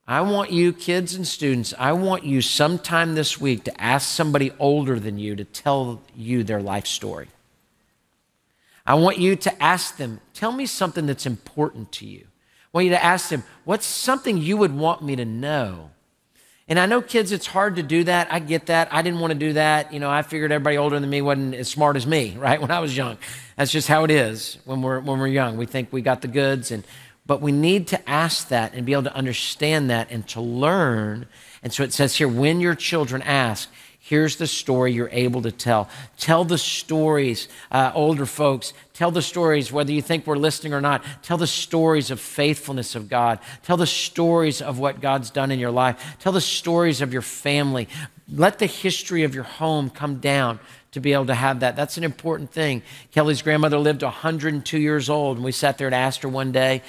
I want you, kids and students, I want you sometime this week to ask somebody older than you to tell you their life story. I want you to ask them, tell me something that's important to you. I want you to ask them, what's something you would want me to know? And I know, kids, it's hard to do that. I get that. I didn't want to do that. You know, I figured everybody older than me wasn't as smart as me, right, when I was young. That's just how it is when we're young. We think we got the goods, but we need to ask that and be able to understand that and to learn. And so it says here, when your children ask, here's the story you're able to tell. Tell the stories, older folks. Tell the stories, whether you think we're listening or not. Tell the stories of faithfulness of God. Tell the stories of what God's done in your life. Tell the stories of your family. Let the history of your home come down to be able to have that. That's an important thing. Kelly's grandmother lived to 102 years old, and we sat there and asked her one day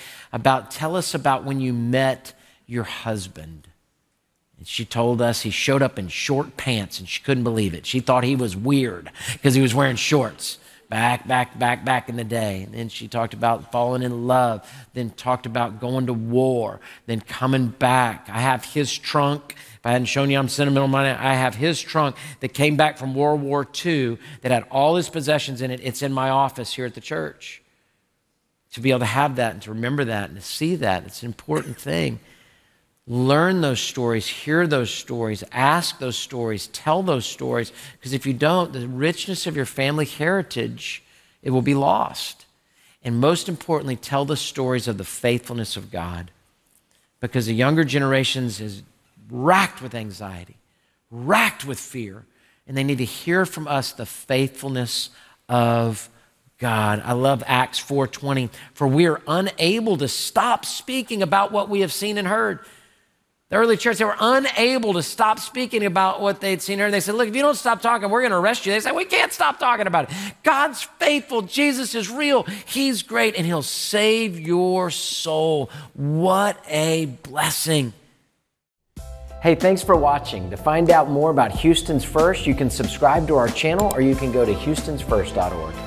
tell us about when you met your husband. And she told us he showed up in short pants, and she couldn't believe it. She thought he was weird because he was wearing shorts back in the day. And then she talked about falling in love, then talked about going to war, then coming back. I have his trunk. If I hadn't shown you I'm sentimental minded, I have his trunk that came back from World War II that had all his possessions in it. It's in my office here at the church. To be able to have that and to remember that and to see that, it's an important thing. Learn those stories, hear those stories, ask those stories, tell those stories, because if you don't, the richness of your family heritage, it will be lost. And most importantly, tell the stories of the faithfulness of God, because the younger generations is racked with anxiety, racked with fear, and they need to hear from us the faithfulness of God. I love Acts 4:20, for we are unable to stop speaking about what we have seen and heard. The early church, they were unable to stop speaking about what they'd seen and heard. They said, look, if you don't stop talking, we're going to arrest you. They said, we can't stop talking about it. God's faithful. Jesus is real. He's great, and he'll save your soul. What a blessing. Hey, thanks for watching. To find out more about Houston's First, you can subscribe to our channel, or you can go to houstonsfirst.org.